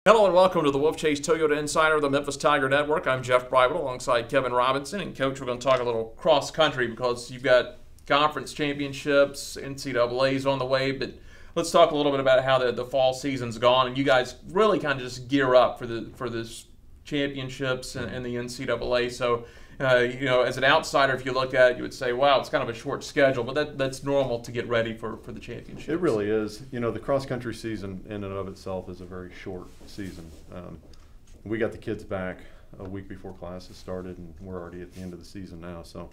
Hello and welcome to the Wolf Chase Toyota Insider of the Memphis Tiger Network. I'm Jeff Brightwell alongside Kevin Robinson. And Coach, we're going to talk a little cross country because you've got conference championships, NCAA's on the way. But let's talk a little bit about how the fall season's gone. And you guys really kind of just gear up for this championships and the NCAA. So, as an outsider, if you look at it, you would say, wow, it's kind of a short schedule. But that's normal to get ready for the championships. It really is. The cross-country season in and of itself is a very short season. We got the kids back a week before classes started, and we're already at the end of the season now. So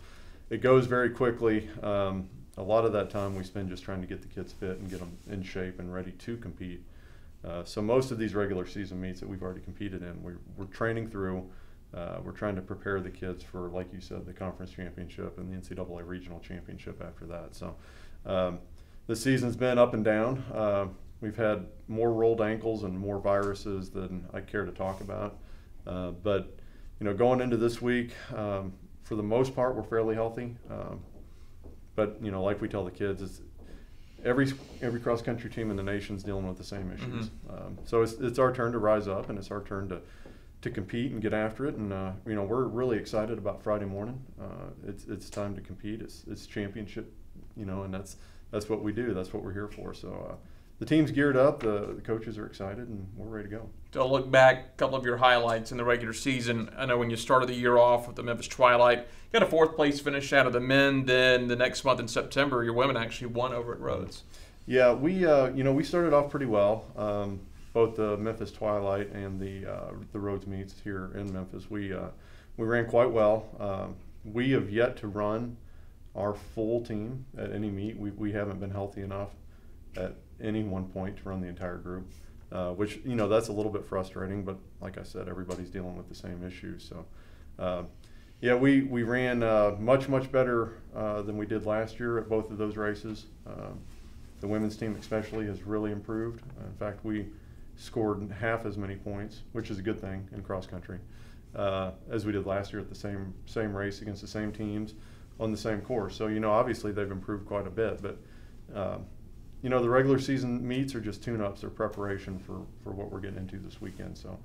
it goes very quickly. A lot of that time we spend just trying to get the kids fit and get them in shape and ready to compete. So most of these regular season meets that we've already competed in, we're training through. We're trying to prepare the kids for, like you said, the conference championship and the NCAA regional championship after that. So the season's been up and down. We've had more rolled ankles and more viruses than I care to talk about. But going into this week, for the most part, we're fairly healthy. But like we tell the kids, every cross-country team in the nation's dealing with the same issues. So it's our turn to rise up, and it's our turn to compete and get after it. And we're really excited about Friday morning. It's time to compete. It's championship, and that's what we do. That's what we're here for. So the team's geared up. The coaches are excited, and we're ready to go. To look back, a couple of your highlights in the regular season. I know when you started the year off with the Memphis Twilight, you got a fourth place finish out of the men. Then the next month in September, your women actually won over at Rhodes. Yeah, we started off pretty well. Both the Memphis Twilight and the Rhodes meets here in Memphis, we ran quite well. We have yet to run our full team at any meet. We haven't been healthy enough at any one point to run the entire group, which that's a little bit frustrating. But like I said, everybody's dealing with the same issues. So we ran much better than we did last year at both of those races. The women's team especially has really improved. In fact, we scored half as many points, which is a good thing in cross country, as we did last year at the same race against the same teams on the same course. So obviously they've improved quite a bit, but the regular season meets are just tune-ups or preparation for what we're getting into this weekend. So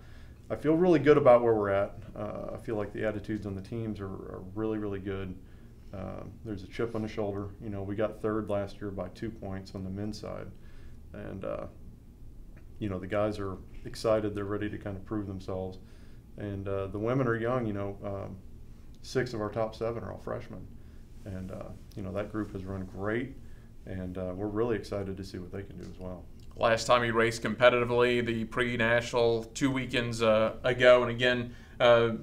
I feel really good about where we're at. I feel like the attitudes on the teams are really good. There's a chip on the shoulder. We got third last year by 2 points on the men's side, and the guys are excited. They're ready to kind of prove themselves. And the women are young. 6 of our top 7 are all freshmen. And, that group has run great. And we're really excited to see what they can do as well. Last time you raced competitively, the pre-national 2 weekends ago. And again,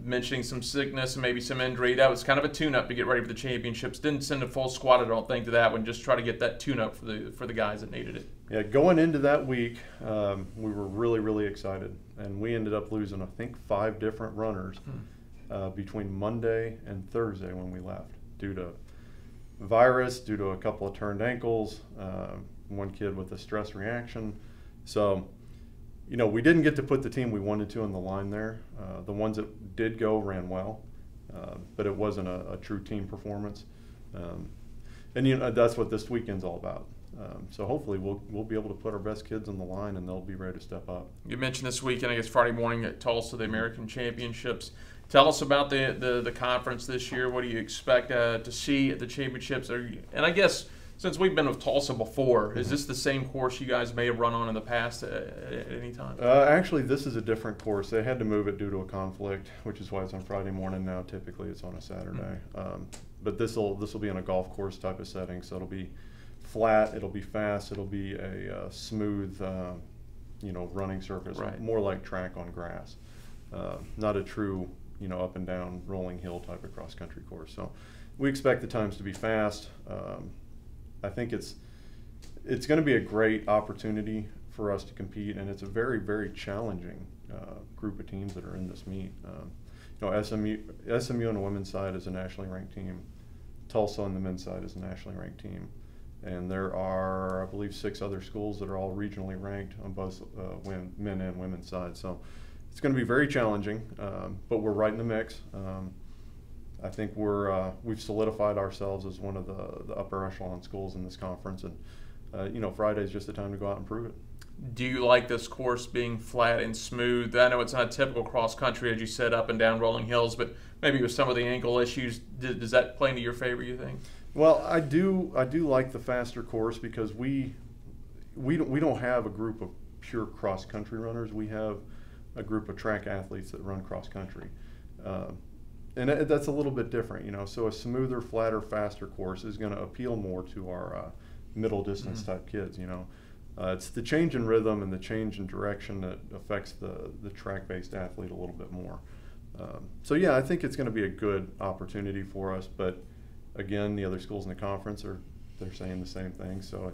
mentioning some sickness and maybe some injury. That was kind of a tune-up to get ready for the championships. Didn't send a full squad, I don't think, to that one. Just try to get that tune-up for the guys that needed it. Yeah, going into that week, we were really excited, and we ended up losing, I think, 5 different runners between Monday and Thursday when we left, due to virus, due to a couple of turned ankles, one kid with a stress reaction. So, we didn't get to put the team we wanted to on the line there. The ones that did go ran well, but it wasn't a true team performance. And that's what this weekend's all about. So hopefully we'll be able to put our best kids on the line, and they'll be ready to step up. You mentioned this weekend, I guess Friday morning at Tulsa, the American Championships. Tell us about the conference this year. What do you expect to see at the championships? And I guess since we've been with Tulsa before, is this the same course you guys may have run on in the past at any time? Actually, this is a different course. They had to move it due to a conflict, which is why it's on Friday morning now. Typically, it's on a Saturday. But this will be in a golf course type of setting, so it'll be flat, it'll be fast, it'll be a smooth, running surface, right. More like track on grass, not a true, up and down rolling hill type of cross country course. So we expect the times to be fast. I think it's going to be a great opportunity for us to compete, and it's a very challenging group of teams that are in this meet. SMU on the women's side is a nationally ranked team. Tulsa on the men's side is a nationally ranked team. And there are, I believe, 6 other schools that are all regionally ranked on both men and women's side. So it's going to be very challenging, but we're right in the mix. I think we've solidified ourselves as one of the upper echelon schools in this conference, and Friday's just the time to go out and prove it. Do you like this course being flat and smooth? I know it's not typical cross country, as you said, up and down rolling hills, but maybe with some of the ankle issues, does that play into your favor, you think? Well, I do like the faster course because we don't have a group of pure cross country runners. We have a group of track athletes that run cross country, and that's a little bit different, you know. So a smoother, flatter, faster course is going to appeal more to our middle distance type kids, you know. It's the change in rhythm and the change in direction that affects the track-based athlete a little bit more. So yeah, I think it's going to be a good opportunity for us. But again, the other schools in the conference they're saying the same thing. So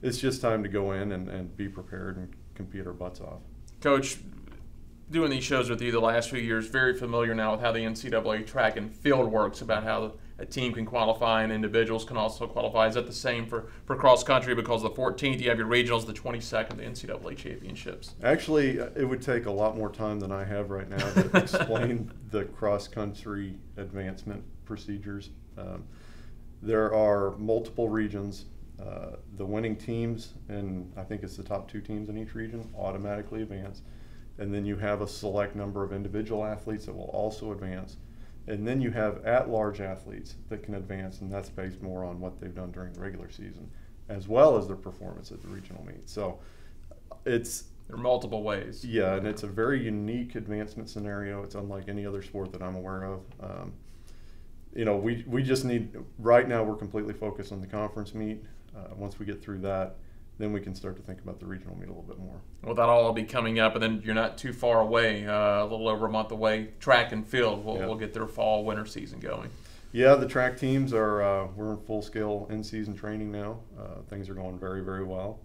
it's just time to go in and be prepared and compete our butts off. Coach, doing these shows with you the last few years, very familiar now with how the NCAA track and field works, about how a team can qualify and individuals can also qualify. Is that the same for cross country? Because the 14th, you have your regionals, the 22nd, the NCAA championships. Actually, it would take a lot more time than I have right now to explain the cross country advancement procedures. There are multiple regions. The winning teams, and I think it's the top 2 teams in each region, automatically advance. And then you have a select number of individual athletes that will also advance. And then you have at-large athletes that can advance, and that's based more on what they've done during the regular season, as well as their performance at the regional meet. So there are multiple ways. Yeah, and it's a very unique advancement scenario. It's unlike any other sport that I'm aware of. You know, we just need, right now we're completely focused on the conference meet. Once we get through that, then we can start to think about the regional meet a little bit more. Well, that'll all be coming up, and then you're not too far away, a little over a month away. Track and field, we'll get their fall, winter season going. Yeah, the track teams are, we're in full-scale in-season training now. Things are going very, very well.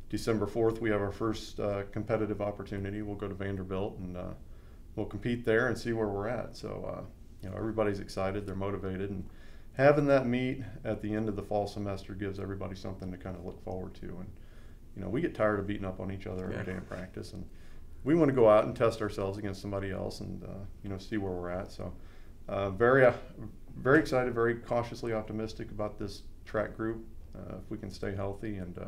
December 4th, we have our first competitive opportunity. We'll go to Vanderbilt, and we'll compete there and see where we're at. So, you know, everybody's excited, they're motivated, and having that meet at the end of the fall semester gives everybody something to kind of look forward to. And, you know, we get tired of beating up on each other every day in practice, and we want to go out and test ourselves against somebody else and, you know, see where we're at. So very excited, very cautiously optimistic about this track group. If we can stay healthy and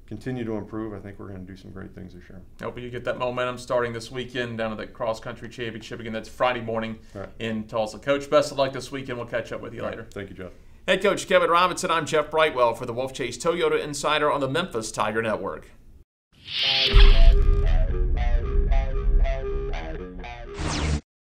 continue to improve, I think we're going to do some great things this year. Hope you get that momentum starting this weekend down at the Cross Country Championship. Again, that's Friday morning in Tulsa. Coach, best of luck this weekend. We'll catch up with you later. Thank you, Jeff. Head coach Kevin Robinson, I'm Jeff Brightwell for the Wolf Chase Toyota Insider on the Memphis Tiger Network.